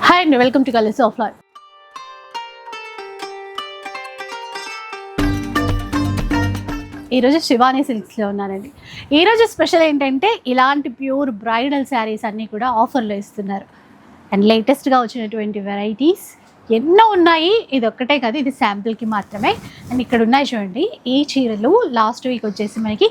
Hi and welcome to Colors of Life. ఈరోజు శివాని సిల్క్స్లో ఉన్నానండి. ఈరోజు స్పెషల్ ఏంటంటే ఇలాంటి ప్యూర్ బ్రైడల్ శారీస్ అన్నీ కూడా ఆఫర్లో ఇస్తున్నారు. అండ్ లేటెస్ట్గా వచ్చినటువంటి వెరైటీస్ ఎన్నో ఉన్నాయి. ఇది ఒక్కటే కాదు, ఇది శాంపుల్కి మాత్రమే. అండ్ ఇక్కడ ఉన్నాయి చూడండి, ఈ చీరలు లాస్ట్ వీక్ వచ్చేసి మనకి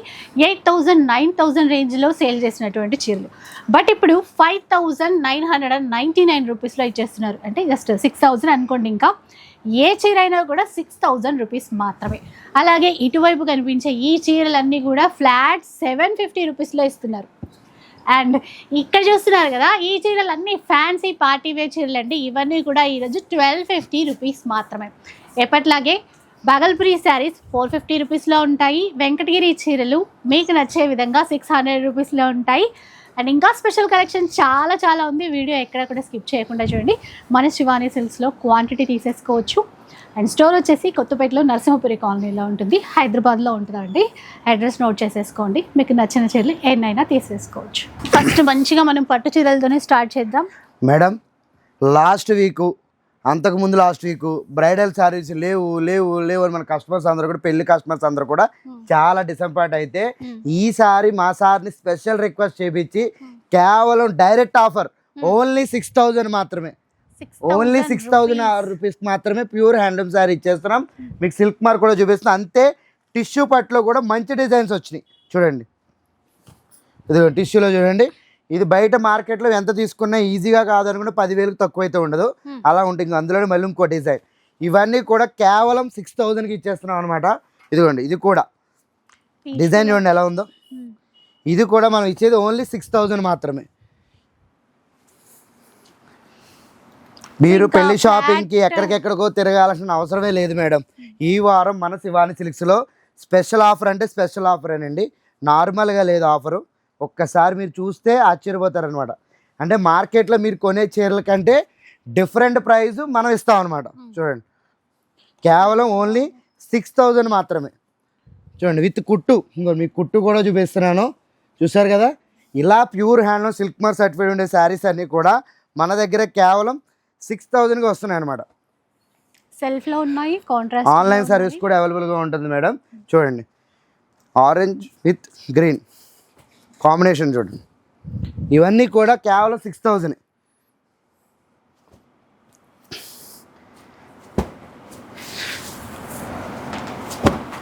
8,000 9,000 రేంజ్లో సేల్ చేసినటువంటి చీరలు. బట్ ఇప్పుడు 5,999 రూపీస్లో ఇచ్చేస్తున్నారు. అంటే జస్ట్ 6,000 అనుకోండి. ఇంకా ఏ చీర అయినా కూడా 6,000 రూపీస్ మాత్రమే. అలాగే ఇటువైపు కనిపించే ఈ చీరలన్నీ కూడా ఫ్లాట్ 750 రూపీస్లో ఇస్తున్నారు. అండ్ ఇక్కడ చూస్తున్నారు కదా, ఈ చీరలన్నీ ఫ్యాన్సీ పార్టీ వేర్ చీరలు అండి. ఇవన్నీ కూడా ఈరోజు 1,250 రూపీస్ మాత్రమే. ఎప్పట్లాగే బాగల్పురి శారీస్ 450 రూపీస్లో ఉంటాయి. వెంకటగిరి చీరలు మీకు నచ్చే విధంగా 600 రూపీస్లో ఉంటాయి. అండ్ ఇంకా స్పెషల్ కలెక్షన్ చాలా చాలా ఉంది. వీడియో ఎక్కడ కూడా స్కిప్ చేయకుండా చూడండి. మన శివాని సిల్క్స్లో క్వాంటిటీ తీసేసుకోవచ్చు. అండ్ స్టోర్ వచ్చేసి కొత్తపేటలో నరసింహపురి కాలనీలో ఉంటుంది, హైదరాబాద్లో ఉంటుందండి. అడ్రస్ నోట్ చేసేసుకోండి. మీకు నచ్చిన చీరలు ఎన్నైనా తీసేసుకోవచ్చు. ఫస్ట్ మంచిగా మనం పట్టు చీరలతోనే స్టార్ట్ చేద్దాం. మేడం, లాస్ట్ వీక్ అంతకుముందు లాస్ట్ వీక్ బ్రైడల్ శారీస్ లేవు అని మన కస్టమర్స్ అందరూ కూడా, పెళ్లి కస్టమర్స్ అందరూ కూడా చాలా డిసప్పాయింట్ అయితే ఈసారి మా సార్ని స్పెషల్ రిక్వెస్ట్ చేపించి కేవలం డైరెక్ట్ ఆఫర్ ఓన్లీ 6,000 మాత్రమే, ఓన్లీ 6,000 రూపీస్ మాత్రమే ప్యూర్ హ్యాండ్లూమ్ శారీ ఇచ్చేస్తున్నాం. మీకు సిల్క్ మార్క్ కూడా చూపిస్తున్నాం. అంతే టిష్యూ పట్టులో కూడా మంచి డిజైన్స్ వచ్చినాయి చూడండి. ఇది టిష్యూలో చూడండి. ఇది బయట మార్కెట్లో ఎంత తీసుకున్నా ఈజీగా కాదనుకుంటే 10,000కి తక్కువ అయితే ఉండదు. అలా ఉంటుంది. అందులోనే మళ్ళీ ఇంకో డిజైన్. ఇవన్నీ కూడా కేవలం 6,000కి ఇచ్చేస్తున్నాం అనమాట. ఇదిగోండి, ఇది కూడా డిజైన్ చూడండి ఎలా ఉందో. ఇది కూడా మనం ఇచ్చేది ఓన్లీ 6,000 మాత్రమే. మీరు పెళ్లి షాపింగ్కి ఎక్కడికెక్కడికో తిరగాల్సిన అవసరమే లేదు మేడం. ఈ వారం మన శివాని సిల్క్స్లో స్పెషల్ ఆఫర్ అంటే స్పెషల్ ఆఫరేనండి. నార్మల్గా లేదు ఆఫరు. ఒక్కసారి మీరు చూస్తే ఆశ్చర్యపోతారనమాట. అంటే మార్కెట్లో మీరు కొనే చీరల కంటే డిఫరెంట్ ప్రైస్ మనం ఇస్తామన్నమాట. చూడండి, కేవలం ఓన్లీ 6,000 మాత్రమే. చూడండి, విత్ కుట్టు. ఇంకో మీకు కుట్టు కూడా చూపిస్తున్నాను, చూసారు కదా. ఇలా pure handloom silk mark certified ఉండే శారీస్ అన్నీ కూడా మన దగ్గర కేవలం 6,000కి వస్తున్నాయి అనమాట. సెల్ఫ్లో ఉన్నాయి, కాంట్రాస్ట్ ఆన్లైన్ సర్వీస్ కూడా అవైలబుల్గా ఉంటుంది మేడం. చూడండి, ఆరెంజ్ విత్ గ్రీన్ కాంబినేషన్ చూడండి. ఇవన్నీ కూడా కేవలం 6,000.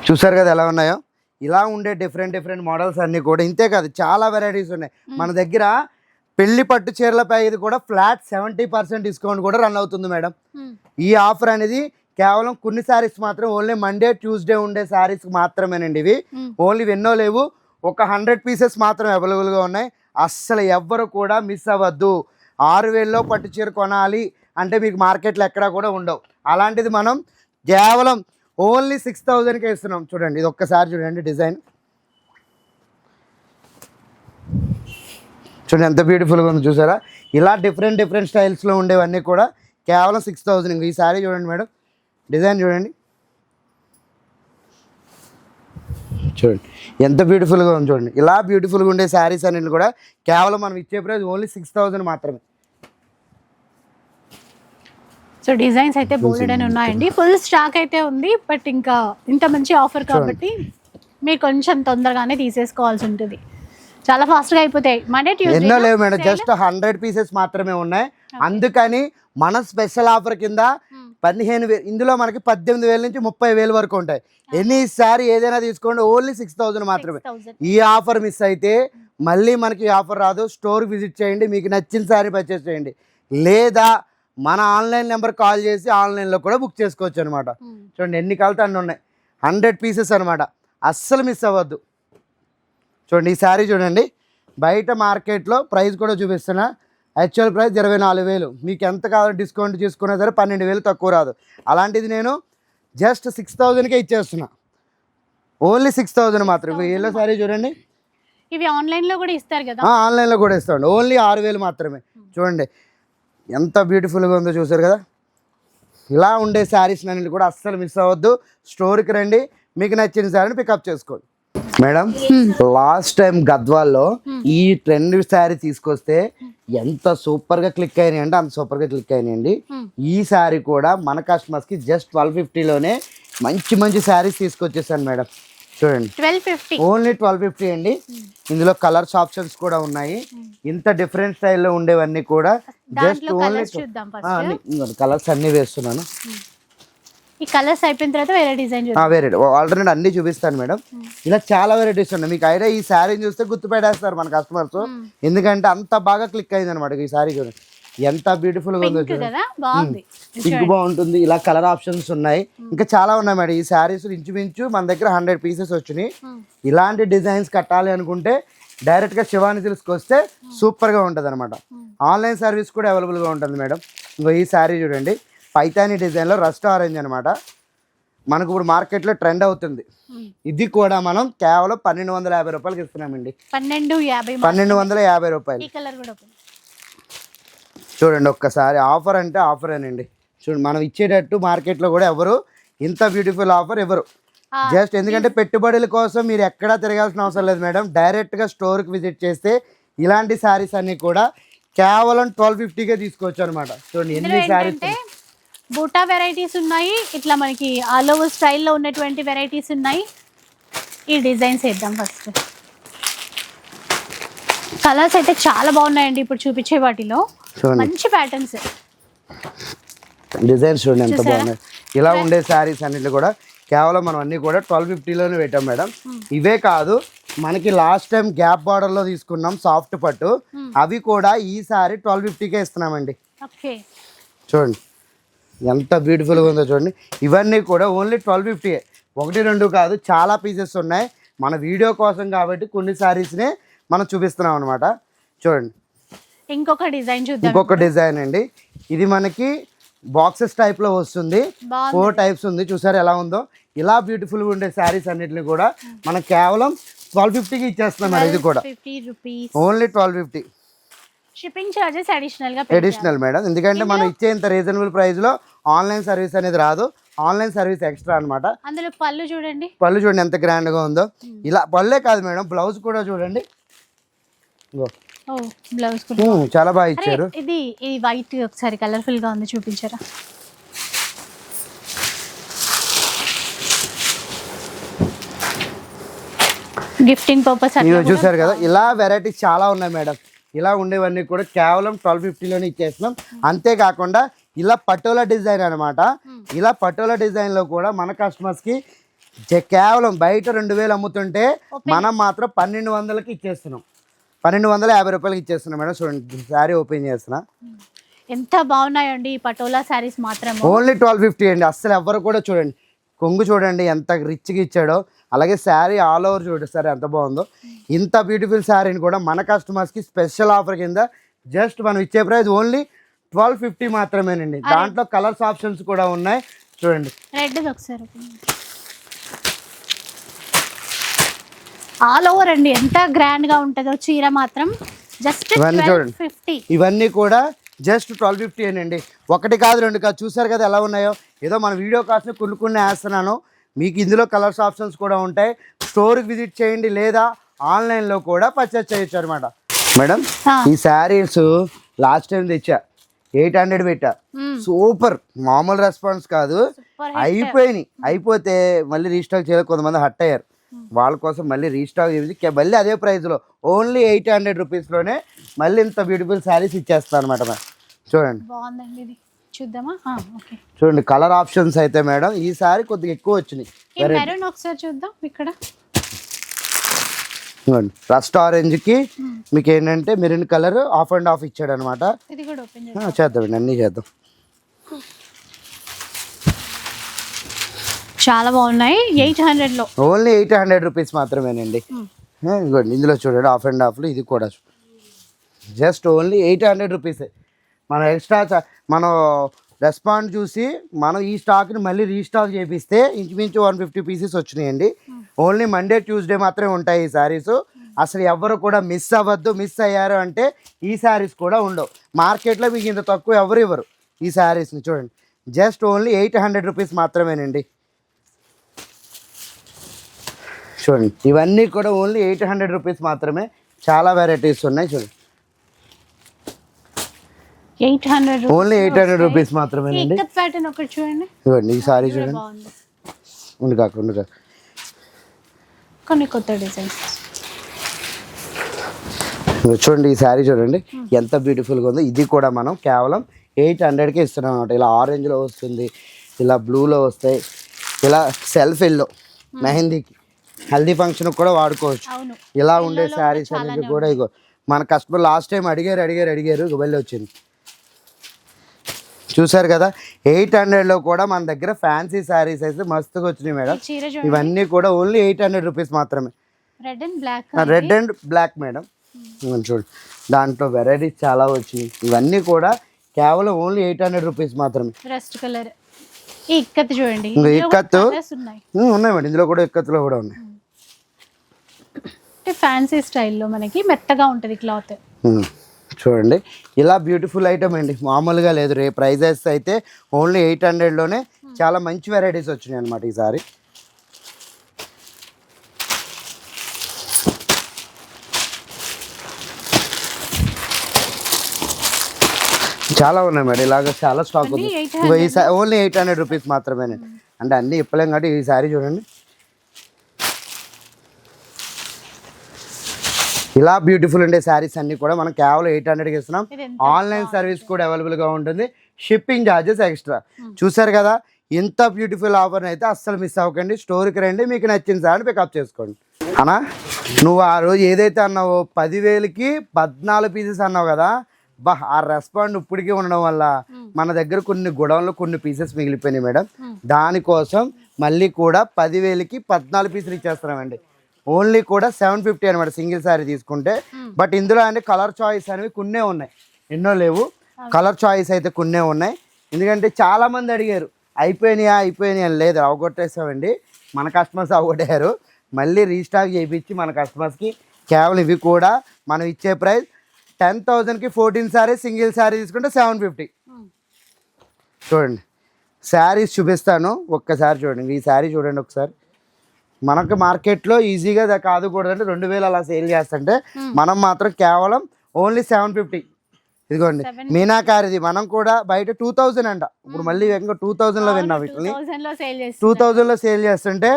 చూసారు కదా ఎలా ఉన్నాయో. ఇలా ఉండే డిఫరెంట్ మోడల్స్ అన్నీ కూడా. ఇంతే కాదు, చాలా వెరైటీస్ ఉన్నాయి మన దగ్గర. పెళ్లి పట్టు చీరలపై ఇది కూడా ఫ్లాట్ 70% డిస్కౌంట్ కూడా రన్ అవుతుంది మేడం. ఈ ఆఫర్ అనేది కేవలం కొన్ని శారీస్ మాత్రం, ఓన్లీ మండే ట్యూస్డే ఉండే శారీస్ మాత్రమేనండి. ఇవి ఓన్లీ ఎన్నో లేవు, ఒక 100 పీసెస్ మాత్రం అవైలబుల్గా ఉన్నాయి. అస్సలు ఎవ్వరు కూడా మిస్ అవ్వద్దు. 6,000లో పట్టు చీర కొనాలి అంటే మీకు మార్కెట్లో ఎక్కడా కూడా ఉండవు. అలాంటిది మనం కేవలం ఓన్లీ 6,000కే ఇస్తున్నాం. చూడండి, ఇది ఒక్కసారి చూడండి డిజైన్. చూడండి ఎంత బ్యూటిఫుల్గా ఉంది, చూసారా. ఇలా డిఫరెంట్ స్టైల్స్లో ఉండేవన్నీ కూడా కేవలం 6,000. ఈ శారీ చూడండి మేడం, డిజైన్ చూడండి. చూడండి ఎంత బ్యూటిఫుల్గా ఉంది చూడండి. ఇలా బ్యూటిఫుల్గా ఉండే శారీస్ అన్నింటిని కూడా కేవలం మనం ఇచ్చే ప్రైస్ ఓన్లీ 6,000 మాత్రమే. సో డిజైన్స్ అయితే బోల్డ్ అని ఉన్నాయండి. ఫుల్ స్టాక్ అయితే ఉంది. బట్ ఇంకా ఇంత మంచి ఆఫర్ కాబట్టి మీరు కొంచెం తొందరగానే తీసేసుకోవాల్సి ఉంటుంది. చాలా ఫాస్ట్గా అయిపోతాయి. మండే ట్యూస్డే ఎన్నో లేవు మేడం, జస్ట్ 100 పీసెస్ మాత్రమే ఉన్నాయి. అందుకని మన స్పెషల్ ఆఫర్ కింద 15,000, ఇందులో మనకి 18,000 నుంచి 30,000 వరకు ఉంటాయి. ఎనీ సారీ ఏదైనా తీసుకోండి, ఓన్లీ 6,000 మాత్రమే. ఈ ఆఫర్ మిస్ అయితే మళ్ళీ మనకి ఈ ఆఫర్ రాదు. స్టోర్ విజిట్ చేయండి, మీకు నచ్చిన సారీ పర్చేస్ చేయండి. లేదా మన ఆన్లైన్ నెంబర్ కాల్ చేసి ఆన్లైన్లో కూడా బుక్ చేసుకోవచ్చు అనమాట. చూడండి ఎన్ని కలితే అన్నీ ఉన్నాయి. 100 పీసెస్ అనమాట, అస్సలు మిస్ అవ్వద్దు. చూడండి ఈ శారీ చూడండి. బయట మార్కెట్లో ప్రైస్ కూడా చూపిస్తున్నా. Actual price 24,000. మీకు ఎంత కావాలో డిస్కౌంట్ చేసుకున్నా సరే 12,000 తక్కువ రాదు. అలాంటిది నేను జస్ట్ 6,000కే ఇచ్చేస్తున్నా. ఓన్లీ 6,000 మాత్రం. ఎల్లో శారీ చూడండి. ఇవి ఆన్లైన్లో కూడా ఇస్తారు కదా? ఆన్లైన్లో కూడా ఇస్తామండి. ఓన్లీ 6,000 మాత్రమే. చూడండి ఎంత బ్యూటిఫుల్గా ఉందో, చూసారు కదా. ఇలా ఉండే శారీస్ అన్నింటి కూడా అస్సలు మిస్ అవ్వద్దు. స్టోర్కి రండి, మీకు నచ్చిన శారీని పికప్ చేసుకోండి. మేడం లాస్ట్ టైం గద్వాల్లో ఈ ట్రెండ్ శారీ తీసుకొస్తే ఎంత సూపర్ గా క్లిక్ అయినాయి అంటే అంత సూపర్ గా క్లిక్ అయినాయండి. ఈ శారీ కూడా మన కస్టమర్స్ కి జస్ట్ 1250లోనే మంచి మంచి శారీస్ తీసుకొచ్చేసాను మేడం. చూడండి 1250 ఓన్లీ 1250 అండి. ఇందులో కలర్స్ ఆప్షన్స్ కూడా ఉన్నాయి. ఇంత డిఫరెంట్ స్టైల్లో ఉండేవన్నీ కూడా జస్ట్ ఓన్లీ కలర్స్ అన్ని వేస్తున్నాను. ఈ కలర్స్ అయిపోయిన తర్వాత వేరే డిజైన్ వేరే ఆల్టర్నేట్ అన్ని చూపిస్తాను మేడం. ఇలా చాలా వెరైటీస్ ఉన్నాయి. మీకు ఐడియా ఈ శారీని చూస్తే గుర్తుపెట్టేస్తారు మన కస్టమర్స్, ఎందుకంటే అంత బాగా క్లిక్ అయింది అనమాట. ఈ శారీ చూడండి ఎంత బ్యూటిఫుల్ గా ఉందో, పింక్ బాగుంటుంది. ఇలా కలర్ ఆప్షన్స్ ఉన్నాయి, ఇంకా చాలా ఉన్నాయి మేడం. ఈ శారీస్ ఇంచుమించు మన దగ్గర 100 పీసెస్ వచ్చినాయి. ఇలాంటి డిజైన్స్ కట్టాలి అనుకుంటే డైరెక్ట్ గా శివాని సిల్క్స్కి వస్తే సూపర్ గా ఉంటది అనమాట. ఆన్లైన్ సర్వీస్ కూడా అవైలబుల్ గా ఉంటుంది మేడం. ఇంకో ఈ శారీ చూడండి, పైతాని డిజైన్లో రస్ట్ ఆరెంజ్ అనమాట. మనకు ఇప్పుడు మార్కెట్లో ట్రెండ్ అవుతుంది. ఇది కూడా మనం కేవలం 1250 రూపాయలకి ఇస్తున్నామండి. 1250 రూపాయలు. చూడండి ఒక్కసారి ఆఫర్ అంటే ఆఫరేనండి. చూడండి మనం ఇచ్చేటట్టు మార్కెట్లో కూడా ఎవరు ఇంత బ్యూటిఫుల్ ఆఫర్ ఎవరు. జస్ట్ ఎందుకంటే పెట్టుబడుల కోసం మీరు ఎక్కడా తిరగాల్సిన అవసరం లేదు మేడం. డైరెక్ట్గా స్టోర్కి విజిట్ చేస్తే ఇలాంటి శారీస్ అన్నీ కూడా కేవలం 1250కే తీసుకోవచ్చు అనమాట. చూడండి ఎన్ని శారీస్, బూటా వెరైటీస్ ఉన్నాయి, ఇట్లా మనకి ఆల్ ఓవర్ స్టైల్లో ఉన్నటువంటి వెరైటీస్ ఉన్నాయి. ఈ డిజైన్స్ వేద్దాం ఫస్ట్. కలర్స్ అయితే చాలా బాగున్నాయండి ఇప్పుడు చూపించే వాటిలో. మంచి ప్యాటర్న్స్ డిజైన్స్ చూడండి ఎంత బాగున్నాయి. ఇలా ఉండే శారీస్ అన్నిటి కూడా కేవలం మనం అన్ని కూడా 1250లోనే పెట్టాం మేడం. ఇవే కాదు, మనకి లాస్ట్ టైం గ్యాప్ బార్డర్లో తీసుకున్నాం సాఫ్ట్ పట్టు, అవి కూడా ఈసారి 1250కే ఇస్తున్నామండి. చూడండి ఎంత బ్యూటిఫుల్గా ఉందో చూడండి. ఇవన్నీ కూడా ఓన్లీ 1250. 1-2 కాదు, చాలా పీసెస్ ఉన్నాయి. మన వీడియో కోసం కాబట్టి కొన్ని శారీస్నే మనం చూపిస్తున్నాం అనమాట. చూడండి ఇంకొక డిజైన్ చూద్దాం. ఇంకొక డిజైన్ అండి, ఇది మనకి బాక్సెస్ టైప్లో వస్తుంది. 4 టైప్స్ ఉంది, చూసారు ఎలా ఉందో. ఇలా బ్యూటిఫుల్గా ఉండే శారీస్ అన్నిటిని కూడా మనం కేవలం 1250కి ఇచ్చేస్తున్నాం మేడం. ఇది కూడా only 1250. Shipping charges additional madam, ఎందుకంటే మనం ఇచ్చేంత రీజనబుల్ ప్రైస్ లో ఆన్లైన్ సర్వీస్ అనేది రాదు. ఆన్లైన్ సర్వీస్ ఎక్స్ట్రా అనమాట. అందులో పళ్ళు చూడండి, ఎంత గ్రాండ్ గా ఉందో. ఇలా పళ్ళే కాదు మేడం, బ్లౌజ్ కూడా చూడండి. బ్లౌజ్ చాలా బాగా ఇచ్చారు. ఇది వైట్ ఒకసారి కలర్ఫుల్ గా ఉంది, చూపించారా? గిఫ్టింగ్ పర్పస్ చూసారు కదా. ఇలా వెరైటీస్ చాలా ఉన్నాయి మేడం. ఇలా ఉండేవన్నీ కూడా కేవలం 1250లోనే ఇచ్చేస్తున్నాం. అంతేకాకుండా ఇలా పటోలా డిజైన్ అనమాట. ఇలా పటోలా డిజైన్ లో కూడా మన కస్టమర్స్ కి కేవలం బయట 2000 అమ్ముతుంటే మనం మాత్రం 1200కి ఇచ్చేస్తున్నాం. 1250 రూపాయలకి ఇచ్చేస్తున్నాం మేడం. చూడండి శారీ ఓపెన్ చేస్తున్నా, ఎంత బాగున్నాయండి ఈ పటోలా శారీస్ మాత్రం. ఓన్లీ 1250 అండి. అస్సలు ఎవరు కూడా చూడండి, కొంగు చూడండి ఎంత రిచ్గా ఇచ్చాడో. అలాగే శారీ ఆల్ ఓవర్ చూడండి సార్ ఎంత బాగుందో. ఇంత బ్యూటిఫుల్ శారీని కూడా మన కస్టమర్స్కి స్పెషల్ ఆఫర్ కింద జస్ట్ మనం ఇచ్చే ప్రైస్ ఓన్లీ 1250 మాత్రమేనండి. దాంట్లో కలర్స్ ఆప్షన్స్ కూడా ఉన్నాయి. చూడండి రెడ్ ఒకసారి ఆల్ ఓవర్ అండి, ఎంత గ్రాండ్ గా ఉంటుందో చీర మాత్రం. జస్ట్ ఇవన్నీ చూడండి, ఇవన్నీ కూడా జస్ట్ 1250 అండి. 1 కాదు 2 కాదు, చూసారు కదా ఎలా ఉన్నాయో. ఏదో మన వీడియో కోసం కొన్ని వేస్తున్నాను. మీకు ఇందులో కలర్స్ ఆప్షన్స్ కూడా ఉంటాయి. స్టోర్కి విజిట్ చేయండి, లేదా ఆన్లైన్లో కూడా పర్చేస్ చేయొచ్చు అనమాట మేడం. ఈ శారీస్ లాస్ట్ టైం తెచ్చా 800 పెట్టా. సూపర్, మామూలు రెస్పాన్స్ కాదు. అయిపోతే మళ్ళీ రీస్టాక్ చేయాలి. కొంతమంది హట్ అయ్యారు, వాళ్ళ కోసం మళ్ళీ రీస్టాక్ చేసి మళ్ళీ అదే ప్రైస్లో ఓన్లీ 800 రూపీస్లోనే మళ్ళీ ఇంత బ్యూటిఫుల్ శారీస్ ఇచ్చేస్తాను అనమాట మేడం. చూడండి చూద్దామా? చూడండి కలర్ ఆప్షన్స్ అయితే మేడం ఈ సారీ కొద్దిగా ఎక్కువ వచ్చినాయి. ఒకసారి చూద్దాం. ఇక్కడ రస్ట్ ఆరెంజ్ కి మీకు ఏంటంటే maroon colour of and of ఇచ్చాడు అనమాట. చేద్దామండి, అన్నీ చేద్దాం. చాలా బాగున్నాయి. 800లో ఓన్లీ 800 రూపీస్ మాత్రమేనండి. ఇందులో చూడండి ఆఫ్ అండ్ ఆఫ్లో ఇది కూడా జస్ట్ ఓన్లీ 800 రూపీసే. మనం ఎక్స్ట్రా మనం రెస్పాండ్ చూసి మనం ఈ స్టాక్ని మళ్ళీ రీస్టాక్ చేపిస్తే ఇంచుమించు 150 పీసెస్ వచ్చినాయండి. ఓన్లీ మండే ట్యూస్డే మాత్రమే ఉంటాయి ఈ శారీస్. అసలు ఎవరు కూడా మిస్ అవ్వద్దు. మిస్ అయ్యారు అంటే ఈ శారీస్ కూడా ఉండవు. మార్కెట్లో మీకు ఇంత తక్కువ ఎవరు ఇవ్వరు ఈ శారీస్ని. చూడండి జస్ట్ ఓన్లీ 800 రూపీస్ మాత్రమేనండి. చూడండి ఇవన్నీ కూడా ఓన్లీ 800 రూపీస్ మాత్రమే. చాలా వెరైటీస్ ఉన్నాయి చూడండి. 800 ఓన్లీ 800 రూపీస్ మాత్రమేనండి. ఇక్కత్ ప్యాటర్న్ ఒకటి చూడండి. ఇవ్వండి ఈ సారీ చూడండి. బాగుంది. ఉండు కాక కొన్ని కొత్త డిజైన్స్ చూడండి. ఈ శారీ చూడండి ఎంత బ్యూటిఫుల్గా ఉందో. ఇది కూడా మనం కేవలం 800కే ఇస్తున్నాం అనమాట. ఇలా ఆరెంజ్లో వస్తుంది, ఇలా బ్లూలో వస్తాయి, ఇలా సెల్ఫ్ ఎల్లో మెహందీకి హల్దీ ఫంక్షన్కి కూడా వాడుకోవచ్చు. ఇలా ఉండే శారీస్ అనేది కూడా ఇగో మన కస్టమర్ లాస్ట్ టైం అడిగారు వెళ్ళి వచ్చింది. చూసారు కదా 800లో కూడా మన దగ్గర ఫ్యాన్సీ శారీస్ అయితే మస్తుగా వచ్చినాయి మేడం. ఇవన్నీ కూడా ఓన్లీ 800 రూపీస్ మాత్రమే. Red and black madam. చూడండి దాంట్లో వెరైటీస్ చాలా వచ్చినాయి. ఇవన్నీ కూడా కేవలం ఓన్లీ 800 రూపీస్ మాత్రమే. రస్ట్ కలర్ ఇక్కత్ చూడండి. ఇక్కత్తు ఉన్నాయి మేడం. ఇందులో కూడా ఇక్కత్తులో కూడా ఉన్నాయి. ఫ్యాన్సీ స్టైల్లో మనకి మెత్తగా ఉంటుంది క్లాత్. చూడండి ఇలా బ్యూటిఫుల్ ఐటమ్ అండి, మామూలుగా లేదు. రేపు ప్రైజెస్ అయితే ఓన్లీ 800లోనే చాలా మంచి వెరైటీస్ వచ్చినాయి అనమాట. ఈసారి చాలా ఉన్నాయి మేడం. ఇలాగ చాలా స్టాక్ ఉంది. ఓన్లీ 800 రూపీస్ మాత్రమేనండి. అంటే అన్నీ ఇప్పలేం కాబట్టి ఈ సారీ చూడండి. ఇలా బ్యూటిఫుల్ ఉండే శారీస్ అన్ని కూడా మనం కేవలం 800కి ఇస్తున్నాం. ఆన్లైన్ సర్వీస్ కూడా అవైలబుల్గా ఉంటుంది. Shipping charges extra. చూసారు కదా ఇంత బ్యూటిఫుల్ ఆఫర్ అయితే అస్సలు మిస్ అవ్వకండి. స్టోర్కి రండి, మీకు నచ్చిన సార్ పికప్ చేసుకోండి. అన్నా నువ్వు ఆ రోజు ఏదైతే అన్నావో 10,000కి 14 పీసెస్ అన్నావు కదా, ఆ రెస్పాండ్ ఇప్పటికీ ఉండడం వల్ల మన దగ్గర కొన్ని గొడవల్లో కొన్ని పీసెస్ మిగిలిపోయినాయి మేడం. దానికోసం మళ్ళీ కూడా 10,000కి 14 పీసులు ఇచ్చేస్తున్నామండి. ఓన్లీ కూడా 750 అనమాట సింగిల్ శారీ తీసుకుంటే. బట్ ఇందులో అంటే కలర్ చాయిస్ అనేవి కొన్నే ఉన్నాయి, ఎన్నో లేవు. కలర్ చాయిస్ అయితే కొన్నే ఉన్నాయి. ఎందుకంటే చాలామంది అడిగారు అయిపోయినాయా అని. లేదు, అవగొట్టేసామండి. మన కస్టమర్స్ అవగొట్టారు. మళ్ళీ రీస్టాక్ చేయించి మన కస్టమర్స్కి కేవలం ఇవి కూడా మనం ఇచ్చే ప్రైస్ 10,000కి 14 శారీ. సింగిల్ శారీ తీసుకుంటే 750. చూడండి శారీస్ చూపిస్తాను ఒక్కసారి చూడండి. ఈ శారీ చూడండి ఒకసారి. మనకు మార్కెట్లో ఈజీగా కాదు కూడా అంటే 2000 అలా సేల్ చేస్తుంటే మనం మాత్రం కేవలం ఓన్లీ 750. ఇదిగోండి మీనాకారిది. మనం కూడా బయట 2000 అంట. ఇప్పుడు మళ్ళీ ఇంకా 2000లో విన్నా. వీటిని 2000లో సేల్ చేస్తుంటే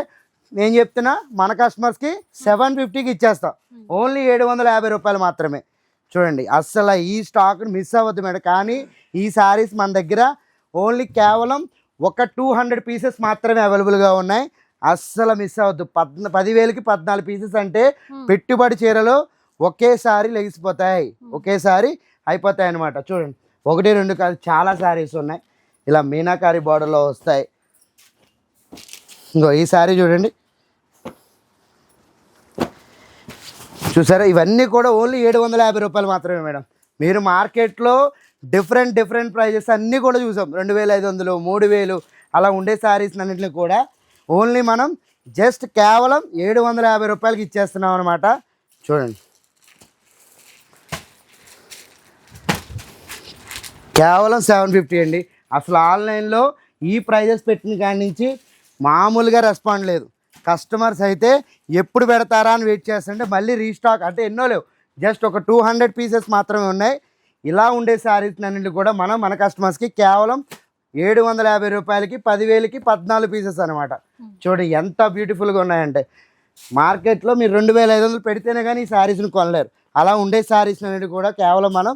నేను చెప్తున్నా మన కస్టమర్స్కి 750కి ఇచ్చేస్తా. ఓన్లీ 750 రూపాయలు మాత్రమే. చూడండి అస్సలు ఈ స్టాక్ మిస్ అవ్వద్దు మేడం. కానీ ఈ శారీస్ మన దగ్గర ఓన్లీ కేవలం ఒక 200 పీసెస్ మాత్రమే అవైలబుల్గా ఉన్నాయి. అస్సలు మిస్ అవ్వద్దు. 10,000కి 14 పీసెస్ అంటే పెట్టుబడి చీరలు ఒకేసారి లెగిసిపోతాయి, ఒకేసారి అయిపోతాయి అనమాట. చూడండి 1, 2 కాదు చాలా శారీస్ ఉన్నాయి. ఇలా మీనాకారి బార్డర్లో వస్తాయి. ఇంకో ఈ శారీ చూడండి. చూసారా ఇవన్నీ కూడా ఓన్లీ 750 రూపాయలు మాత్రమే మేడం. మీరు మార్కెట్లో డిఫరెంట్ ప్రైజెస్ అన్నీ కూడా చూసాం. 2,500, 3,000 అలా ఉండే శారీస్ అన్నింటినీ కూడా ఓన్లీ మనం జస్ట్ కేవలం 750 రూపాయలకి ఇచ్చేస్తున్నాం అనమాట. చూడండి కేవలం 750 అండి. అసలు ఆన్లైన్లో ఈ ప్రైజెస్ పెట్టిన కాడి నుంచి మామూలుగా రెస్పాండ్ లేదు. కస్టమర్స్ అయితే ఎప్పుడు పెడతారా అని వెయిట్ చేస్తుంటే మళ్ళీ రీస్టాక్ అంటే ఎన్నో లేవు, జస్ట్ ఒక 200 పీసెస్ మాత్రమే ఉన్నాయి. ఇలా ఉండే శారీస్ అన్నింటి కూడా మనం మన కస్టమర్స్కి కేవలం 750 రూపాయలకి 10,000కి 14 పీసెస్ అనమాట. చూడండి ఎంత బ్యూటిఫుల్గా ఉన్నాయంటే మార్కెట్లో మీరు 2,500 పెడితేనే కానీ ఈ శారీస్ని కొనలేరు. అలా ఉండే శారీస్ అనేది కూడా కేవలం మనం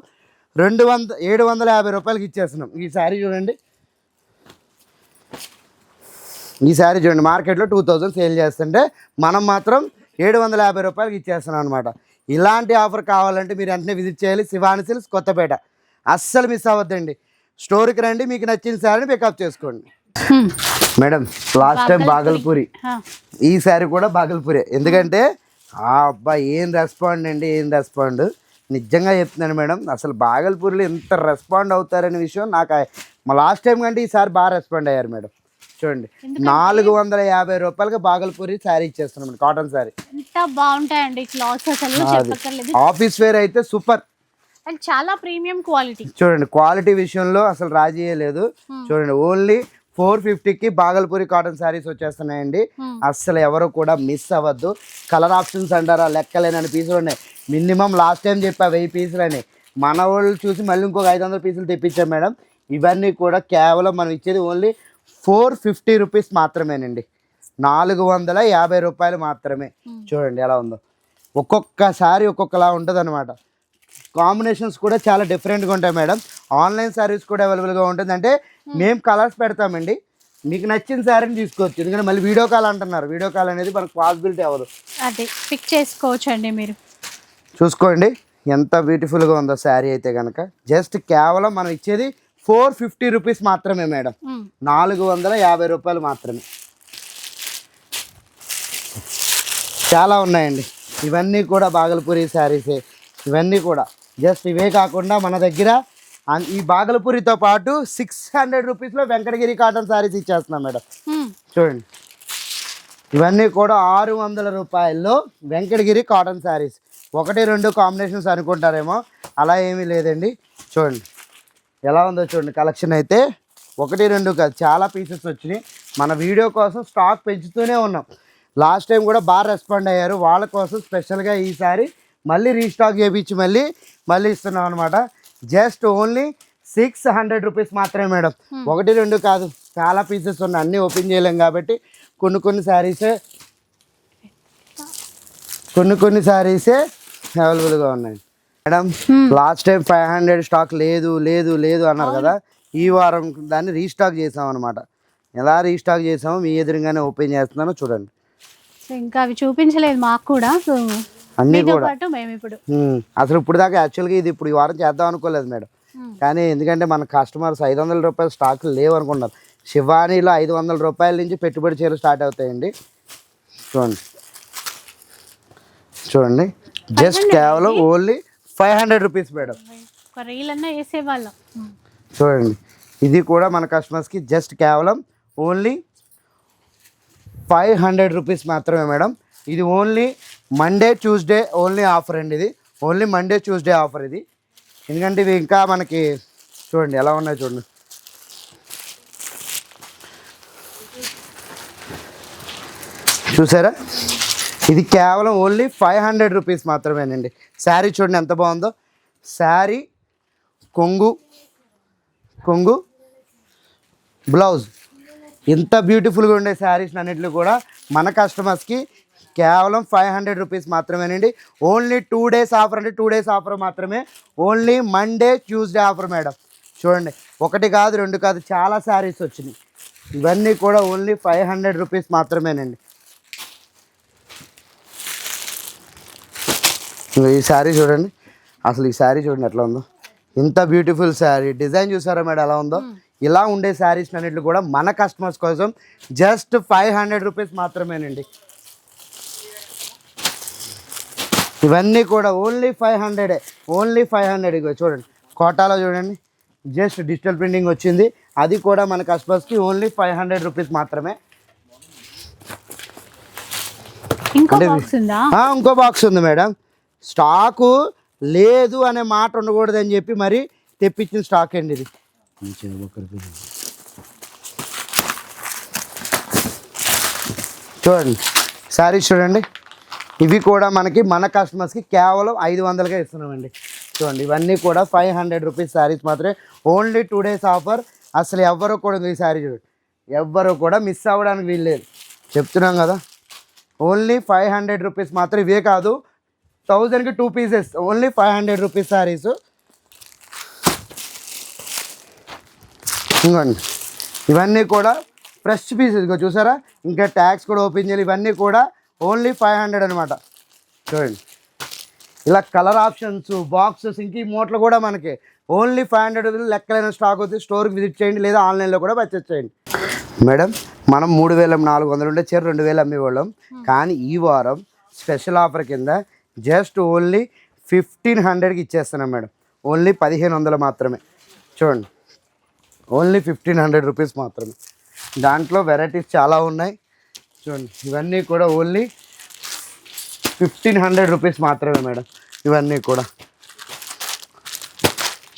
750 రూపాయలకి ఇచ్చేస్తున్నాం. ఈ శారీ చూడండి. ఈ శారీ చూడండి మార్కెట్లో 2000 సేల్ చేస్తుంటే మనం మాత్రం 750 రూపాయలకి ఇచ్చేస్తున్నాం అనమాట. ఇలాంటి ఆఫర్ కావాలంటే మీరు వెంటనే విజిట్ చేయాలి. శివాని సిల్క్స్ కొత్తపేట. అస్సలు మిస్ అవ్వద్దండి. స్టోర్కి రండి, మీకు నచ్చిన శారీని పికప్ చేసుకోండి. మేడం లాస్ట్ టైం బాగల్పూరి, ఈ శారీ కూడా బాగల్పూరే. ఎందుకంటే అబ్బాయి ఏం రెస్పాండ్ అండి, ఏం రెస్పాండ్. నిజంగా చెప్తున్నాను మేడం, అసలు బాగల్పూరిలో ఎంత రెస్పాండ్ అవుతారనే విషయం నాకు మా లాస్ట్ టైం కంటే ఈసారి బాగా రెస్పాండ్ అయ్యారు మేడం. చూడండి 450 రూపాయలకి బాగల్పూరి శారీ ఇచ్చేస్తున్నాం. కాటన్ శారీ ఎంత బాగుంటాయండి క్లాత్స్, అసలు చెప్పక్కర్లేదు. ఆఫీస్ వేర్ అయితే సూపర్ అండ్ చాలా ప్రీమియం క్వాలిటీ. చూడండి క్వాలిటీ విషయంలో అసలు రాజీ లేదు. చూడండి ఓన్లీ 450కి బాగల్పూరి కాటన్ శారీస్ వచ్చేస్తున్నాయండి. అస్సలు ఎవరు కూడా మిస్ అవ్వద్దు. కలర్ ఆప్షన్స్ అంటారా, లెక్కలేనని పీసులు ఉన్నాయి. మినిమం లాస్ట్ టైం చెప్పా 1000 పీసులు అని, మన వాళ్ళు చూసి మళ్ళీ ఇంకొక 500 పీసులు తెప్పించాం మేడం. ఇవన్నీ కూడా కేవలం మనం ఇచ్చేది ఓన్లీ 450 రూపీస్ మాత్రమేనండి. 450 రూపాయలు మాత్రమే. చూడండి ఎలా ఉందో, ఒక్కొక్కసారి ఒక్కొక్కలా ఉంటుంది అనమాట. కాంబినేషన్స్ కూడా చాలా డిఫరెంట్గా ఉంటాయి మేడం. ఆన్లైన్ శారీస్ కూడా అవైలబుల్గా ఉంటుంది. అంటే మేము కలర్స్ పెడతామండి, మీకు నచ్చిన శారీని తీసుకోవచ్చు. ఎందుకంటే మళ్ళీ వీడియో కాల్ అంటున్నారు, వీడియో కాల్ అనేది మనకు పాసిబిలిటీ అవ్వదు. అది పిక్ చేసుకోవచ్చు అండి. మీరు చూసుకోండి ఎంత బ్యూటిఫుల్గా ఉందో శారీ అయితే కనుక. జస్ట్ కేవలం మనం ఇచ్చేది 450 రూపీస్ మాత్రమే మేడం. 450 రూపాయలు మాత్రమే. చాలా ఉన్నాయండి. ఇవన్నీ కూడా బాగల్పూరి శారీసే. ఇవన్నీ కూడా జస్ట్ ఇవే కాకుండా మన దగ్గర ఈ బాగల్పూరితో పాటు 600 రూపీస్లో వెంకటగిరి కాటన్ శారీస్ ఇచ్చేస్తున్నాం మేడం. చూడండి ఇవన్నీ కూడా 600 రూపాయల్లో వెంకటగిరి కాటన్ శారీస్. 1-2 కాంబినేషన్స్ అనుకుంటారేమో, అలా ఏమీ లేదండి. చూడండి ఎలా ఉందో చూడండి. కలెక్షన్ అయితే 1-2 కాదు, చాలా పీసెస్ వచ్చినాయి. మన వీడియో కోసం స్టాక్ పెంచుతూనే ఉన్నాం. లాస్ట్ టైం కూడా బాగా రెస్పాండ్ అయ్యారు. వాళ్ళ కోసం స్పెషల్గా ఈసారి మళ్ళీ రీస్టాక్ చేయించి మళ్ళీ ఇస్తున్నాం అనమాట. జస్ట్ ఓన్లీ 600 రూపీస్ మాత్రమే మేడం. 1-2 కాదు, చాలా పీసెస్ ఉన్నాయి. అన్నీ ఓపెన్ చేయలేం కాబట్టి కొన్ని శారీసే అవైలబుల్గా ఉన్నాయి మేడం. లాస్ట్ టైం 500 స్టాక్ లేదు అన్నారు కదా. ఈ వారం దాన్ని రీస్టాక్ చేసాం అనమాట. ఎలా రీస్టాక్ చేసామో మీ ఎదురుగానే ఓపెన్ చేస్తున్నాను చూడండి. ఇంకా అవి చూపించలేదు మాకు కూడా. అన్నీ కూడా మేము ఇప్పుడు అసలు ఇప్పుడు దాకా యాక్చువల్గా ఇది ఇప్పుడు ఈ వారం చేద్దాం అనుకోలేదు మేడం. కానీ ఎందుకంటే మన కస్టమర్స్ 500 రూపాయల స్టాక్ లేవు అనుకున్నారు. శివానీలో 500 రూపాయల నుంచి పెట్టుబడి చీరలు స్టార్ట్ అవుతాయండి. చూడండి జస్ట్ కేవలం ఓన్లీ 500 రూపీస్ మేడం. చూడండి ఇది కూడా మన కస్టమర్స్కి జస్ట్ కేవలం ఓన్లీ 500 రూపీస్ మాత్రమే మేడం. ఇది only Monday Tuesday only offer అండి. ఇది ఓన్లీ మండే ట్యూస్డే ఆఫర్ ఇది. ఎందుకంటే ఇవి ఇంకా మనకి చూడండి ఎలా ఉన్నాయి చూడండి. చూసారా, ఇది కేవలం ఓన్లీ 500 రూపీస్ మాత్రమేనండి. శారీ చూడండి ఎంత బాగుందో. శారీ కొంగు బ్లౌజ్ ఇంత బ్యూటిఫుల్గా ఉండే శారీస్ అన్నింటిలో కూడా మన కస్టమర్స్కి కేవలం 500 రూపీస్ మాత్రమేనండి. ఓన్లీ 2 డేస్ ఆఫర్ అంటే 2 డేస్ ఆఫర్ మాత్రమే. Only Monday Tuesday offer madam. చూడండి 1 కాదు 2 కాదు, చాలా శారీస్ వచ్చినాయి. ఇవన్నీ కూడా ఓన్లీ 500 రూపీస్ మాత్రమేనండి. ఈ శారీ చూడండి, అసలు ఈ శారీ చూడండి ఎట్లా ఉందో. ఇంత బ్యూటిఫుల్ శారీ డిజైన్ చూసారా మేడం ఎలా ఉందో. ఇలా ఉండే శారీస్ అన్నింటిలో కూడా మన కస్టమర్స్ కోసం జస్ట్ 500 రూపీస్ మాత్రమేనండి. ఇవన్నీ కూడా ఓన్లీ 500. ఓన్లీ 500. ఇగో చూడండి కోటాలో చూడండి జస్ట్ డిజిటల్ ప్రింటింగ్ వచ్చింది. అది కూడా మన కస్టమర్స్కి ఓన్లీ 500 రూపీస్ మాత్రమే. ఇంకో బాక్స్ ఉంది మేడం. స్టాకు లేదు అనే మాట ఉండకూడదని చెప్పి మరి తెప్పించిన స్టాక్ అండి ఇది. చూడండి శారీస్ చూడండి, ఇవి కూడా మనకి మన కస్టమర్స్కి కేవలం 500గా ఇస్తున్నామండి. చూడండి ఇవన్నీ కూడా 500 రూపీస్ శారీస్ మాత్రమే. Only 2 days offer. అసలు ఎవ్వరూ కూడా ఈ శారీ చూడండి, ఎవ్వరూ కూడా మిస్ అవ్వడానికి వీల్లేదు, చెప్తున్నాం కదా. ఓన్లీ 500 రూపీస్ మాత్రం. ఇవే కాదు 1000కి 2 పీసెస్. Only 500 rupees saris. ఇంకోండి ఇవన్నీ కూడా ఫ్రెష్ పీసెస్. ఇగో చూసారా, ఇంకా ట్యాగ్స్ కూడా ఓపెన్ చేయాలి. ఇవన్నీ కూడా ఓన్లీ 500 అనమాట. చూడండి ఇలా కలర్ ఆప్షన్స్, బాక్సెస్, ఇంక ఈ మూటలు కూడా మనకి ఓన్లీ 500 లెక్కలైన స్టాక్ అవుతుంది. స్టోర్కి విజిట్ చేయండి లేదా ఆన్లైన్లో కూడా పర్చేస్ చేయండి మేడం. మనం 3400 ఉండే చీర 2000 అమ్మేవాళ్ళం. కానీ ఈ వారం స్పెషల్ ఆఫర్ కింద జస్ట్ ఓన్లీ 1500కి ఇచ్చేస్తున్నాం మేడం. ఓన్లీ 1500 మాత్రమే. చూడండి ఓన్లీ 1500 రూపీస్ మాత్రమే. దాంట్లో వెరైటీస్ చాలా ఉన్నాయి. చూడండి ఇవన్నీ కూడా ఓన్లీ 1500 రూపీస్ మాత్రమే మేడం. ఇవన్నీ కూడా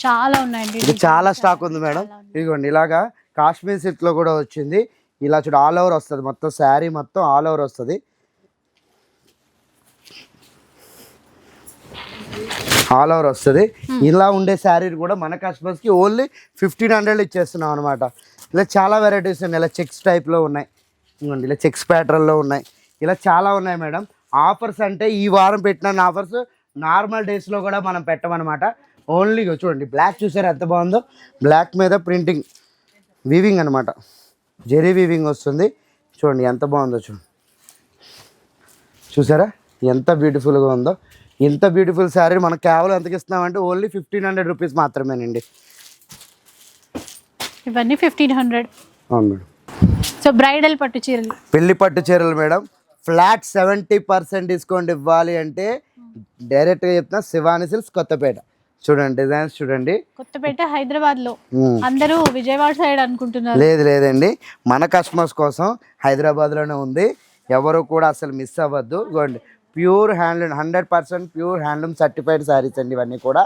చాలా ఉన్నాయండి. ఇది చాలా స్టాక్ ఉంది మేడం. ఇదిగోండి ఇలాగా కాశ్మీర్ సిల్క్లో కూడా వచ్చింది. ఇలా చూడు ఆల్ ఓవర్ వస్తుంది, మొత్తం శారీ మొత్తం ఆల్ ఓవర్ వస్తుంది. ఆల్ ఓవర్ వస్తుంది. ఇలా ఉండే శారీ కూడా మన కస్టమర్స్కి ఓన్లీ 1500 ఇచ్చేస్తున్నాం అనమాట. ఇలా చాలా వెరైటీస్ ఉన్నాయి. ఇలా చెక్స్ టైప్లో ఉన్నాయి, ఇంకోండి ఇలా చెక్స్ ప్యాటర్న్లో ఉన్నాయి. ఇలా చాలా ఉన్నాయి మేడం. ఆఫర్స్ అంటే ఈ వారం పెట్టిన ఆఫర్స్ నార్మల్ డేస్లో కూడా మనం పెట్టమన్నమాట. ఓన్లీ చూడండి బ్లాక్ చూసారా ఎంత బాగుందో, బ్లాక్ మీద ప్రింటింగ్ వీవింగ్ అనమాట, జెరీ వీవింగ్ వస్తుంది. చూడండి ఎంత బాగుందో చూడండి, చూసారా ఎంత బ్యూటిఫుల్గా ఉందో. ఇంత బ్యూటిఫుల్ శారీ మనం కేవలం ఎంతకి ఇస్తున్నామంటే ఓన్లీ 1500 రూపీస్ మాత్రమేనండి. ఇవన్నీ 1500. అవును మేడం. సో బ్రైడల్ పట్టు చీరలు, పెళ్లి పట్టు చీరలు మేడం ఫ్లాట్ 70% డిస్కౌంట్ ఇవ్వాలి అంటే డైరెక్ట్గా చెప్తున్నా శివాని సిల్క్స్ కొత్తపేట. చూడండి డిజైన్స్ చూడండి. కొత్తపేట హైదరాబాద్ లో, అందరూ విజయవాడ సైడ్ అనుకుంటున్నారు. లేదండి, మన కస్టమర్స్ కోసం హైదరాబాద్లోనే ఉంది. ఎవరు కూడా అసలు మిస్ అవ్వద్దు. ఇవ్వండి pure handloom, 100% pure handloom certified saris అండి. ఇవన్నీ కూడా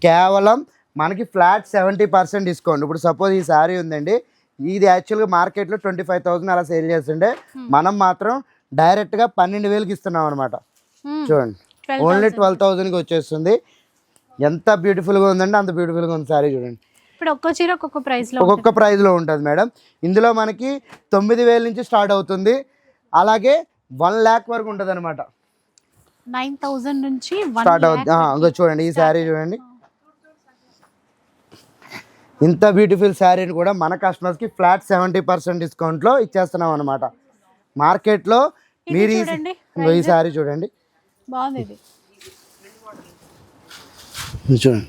కేవలం మనకి ఫ్లాట్ 70% డిస్కౌంట్. ఇప్పుడు సపోజ్ ఈ శారీ ఉందండి, ఇది యాక్చువల్గా మార్కెట్లో 25,000 అలా సేల్ చేస్తుండే, మనం మాత్రం డైరెక్ట్గా 12,000కి ఇస్తున్నాం అనమాట. చూడండి ఓన్లీ 12,000కి వచ్చేస్తుంది. ఎంత బ్యూటిఫుల్గా ఉందండి, అంత బ్యూటిఫుల్గా ఉంది శారీ. చూడండి ఇప్పుడు ఒక్కో చీర ఒక్కొక్క ప్రైస్లో ఉంటుంది మేడం. ఇందులో మనకి 9,000 నుంచి స్టార్ట్ అవుతుంది, అలాగే 1 lakh వరకు ఉంటుంది అనమాట. 9,000 నుంచి స్టార్ట్ అవుతుంది. ఇంకా చూడండి ఈ శారీ చూడండి, ఇంత బ్యూటిఫుల్ శారీని కూడా మన కస్టమర్స్కి ఫ్లాట్ 70% డిస్కౌంట్లో ఇచ్చేస్తున్నాం అనమాట. మార్కెట్లో మీరు ఈ శారీ చూడండి, బాగుంది ఇది. చూడండి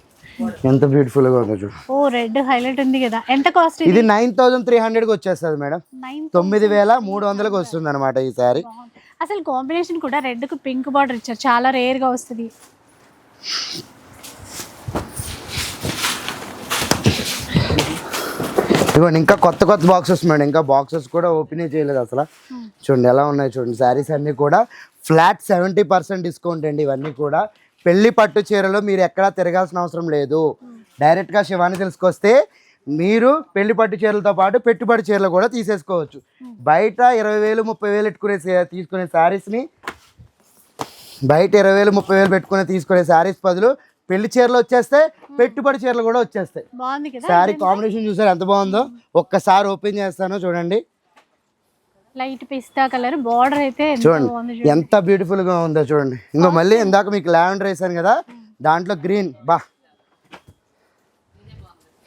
ఎంత బ్యూటిఫుల్గా ఉందో చూడండి. ఓ రెడ్ హైలైట్ ఉంది కదా. ఎంత కాస్ట్ ఇది 9,300కి వచ్చేస్తుంది మేడం. 9,300కి వస్తుంది అనమాట ఈ శారీ. అసలు కాంబినేషన్ కూడా రెడ్ కు పింక్ బార్డర్ ఇచ్చారు, చాలా రేర్ గా వస్తుంది. ఇదిగోండి ఇంకా కొత్త బాక్సెస్ మేడం, ఇంకా బాక్సెస్ కూడా ఓపెన్ చేయలేదు అసలు. చూడండి ఎలా ఉన్నాయి చూడండి. శారీస్ అన్నీ కూడా ఫ్లాట్ 70% డిస్కౌంట్ అండి. ఇవన్నీ కూడా పెళ్లి పట్టు చీరలు మీరు ఎక్కడా తిరగాల్సిన అవసరం లేదు. డైరెక్ట్గా శివాని సిల్క్స్కి వస్తే మీరు పెళ్లి పట్టు చీరలతో పాటు పెట్టుబడి చీరలు కూడా తీసేసుకోవచ్చు. బయట 20,000 30,000 తీసుకునే శారీస్ని, బయట 20,000 30,000 పెట్టుకుని తీసుకునే శారీస్ బదులు పెళ్లి చీరలు వచ్చేస్తే పెట్టుబడి చీరలు కూడా వచ్చేస్తాయి. శారీ కాంబినేషన్ చూసారు ఎంత బాగుందో. ఒక్కసారి ఓపెన్ చేస్తాను చూడండి. లైట్ పిస్తా కలర్ బార్డర్ అయితే చూడండి ఎంత బ్యూటిఫుల్ గా ఉందో చూడండి. ఇంకో మళ్ళీ ఇందాక మీకు లావెండర్ వేసాను కదా, దాంట్లో గ్రీన్ బా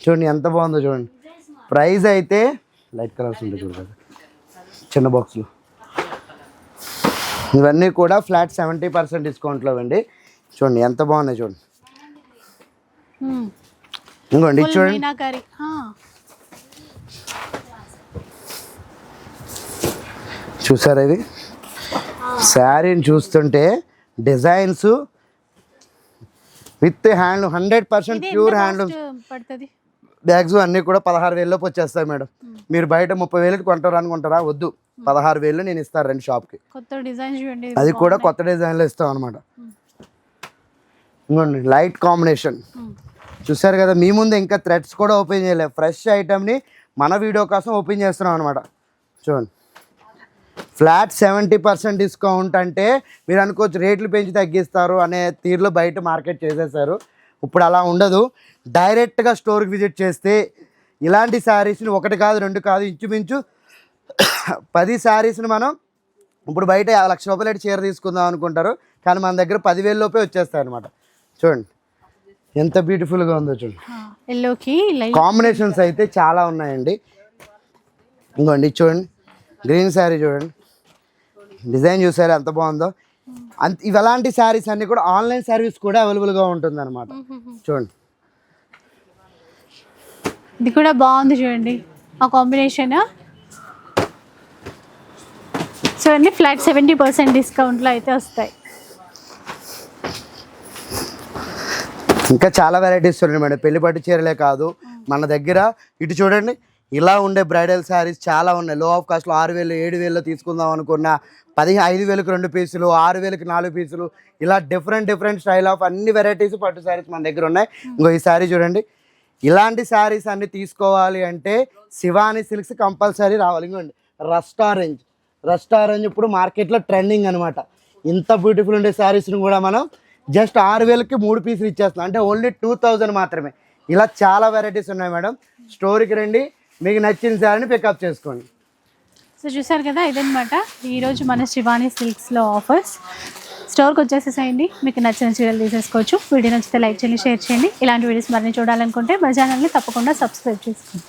చూడండి ఎంత బాగుందో చూడండి. ప్రైస్ అయితే లైట్ కలర్స్ ఉంటాయి చూడండి చిన్న బాక్స్లో. ఇవన్నీ కూడా ఫ్లాట్ 70% డిస్కౌంట్లో అండి. చూడండి ఎంత బాగున్నాయి చూడండి. ఇంకోండి చూడండి చూసారా, ఇవి శారీని చూస్తుంటే designs with handloom 100% pure handloom. Bags అన్నీ కూడా 16,000లోపు వచ్చేస్తాయి మేడం. మీరు బయట 30,000కి కొంటారు అనుకుంటారా? వద్దు, 16,000 నేను ఇస్తాను రెండు షాప్కి. అది కూడా కొత్త డిజైన్లో ఇస్తాం అనమాట. ఇంకోండి లైట్ కాంబినేషన్ చూసారు కదా. మీ ముందు ఇంకా థ్రెడ్స్ కూడా ఓపెన్ చేయలేదు, ఫ్రెష్ ఐటమ్ని మన వీడియో కోసం ఓపెన్ చేస్తున్నాం అనమాట. చూడండి ఫ్లాట్ 70% డిస్కౌంట్ అంటే మీరు అనుకోవచ్చు రేట్లు పెంచి తగ్గిస్తారు అనే తీరులో బయట మార్కెట్ చేసేసారు. ఇప్పుడు అలా ఉండదు. డైరెక్ట్గా స్టోర్కి విజిట్ చేస్తే ఇలాంటి శారీస్ని 1 కాదు 2 కాదు ఇంచుమించు 10 శారీస్ని మనం ఇప్పుడు బయట 1,00,000 రూపాయలు చీర తీసుకుందాం అనుకుంటారు, కానీ మన దగ్గర 10,000 లోపే వచ్చేస్తాయి అనమాట. చూడండి ఎంత బ్యూటిఫుల్గా ఉందో చూడండి. కాంబినేషన్స్ అయితే చాలా ఉన్నాయండి. ఇంకోండి చూడండి గ్రీన్ శారీ చూడండి, డిజైన్ చూసారు ఎంత బాగుందో. ఇలాంటి శారీస్ అన్నీ కూడా ఆన్లైన్ సర్వీస్ కూడా అవైలబుల్గా ఉంటుంది అనమాట. చూడండి ఇది కూడా బాగుంది చూడండి ఆ కాంబినేషన్. సో అన్ని ఫ్లాట్ 70% డిస్కౌంట్లో అయితే వస్తాయి. ఇంకా చాలా వెరైటీస్ ఉన్నాయి మేడం. పెళ్లి పట్టు చీరలే కాదు మన దగ్గర. ఇటు చూడండి ఇలా ఉండే బ్రైడల్ శారీస్ చాలా ఉన్నాయి. లో ఆఫ్ కాస్ట్లో 6,000 7,000లో తీసుకుందాం అనుకున్న 5,000కి 2 పీసులు, 6,000కి 4 పీసులు, ఇలా డిఫరెంట్ స్టైల్ ఆఫ్ అన్ని వెరైటీస్ పట్టు శారీస్ మన దగ్గర ఉన్నాయి. ఇంకో ఈ శారీ చూడండి ఇలాంటి శారీస్ అన్ని తీసుకోవాలి అంటే శివాని సిల్క్స్ కంపల్సరీ రావాలి. ఇంకోండి రస్ట్ ఆరెంజ్ ఇప్పుడు మార్కెట్లో ట్రెండింగ్ అనమాట. ఇంత బ్యూటిఫుల్ ఉండే శారీస్ని కూడా మనం జస్ట్ 6,000కి 3 పీసులు ఇచ్చేస్తున్నాం, అంటే ఓన్లీ 2000 మాత్రమే. ఇలా చాలా వెరైటీస్ ఉన్నాయి మేడం. స్టోర్కి రండి, మీకు నచ్చిన శారీని పికప్ చేసుకోండి. సో చూసారు కదా, ఇదనమాట ఈరోజు మన శివాని సిల్క్స్లో ఆఫర్స్. స్టోర్కి వచ్చేసేసేయండి, మీకు నచ్చిన చీరలు తీసేసుకోవచ్చు. వీడియో నచ్చితే లైక్ చేయండి, షేర్ చేయండి. ఇలాంటి వీడియోస్ మరిన్ని చూడాలనుకుంటే మా ఛానల్ని తప్పకుండా సబ్స్క్రైబ్ చేసుకోండి.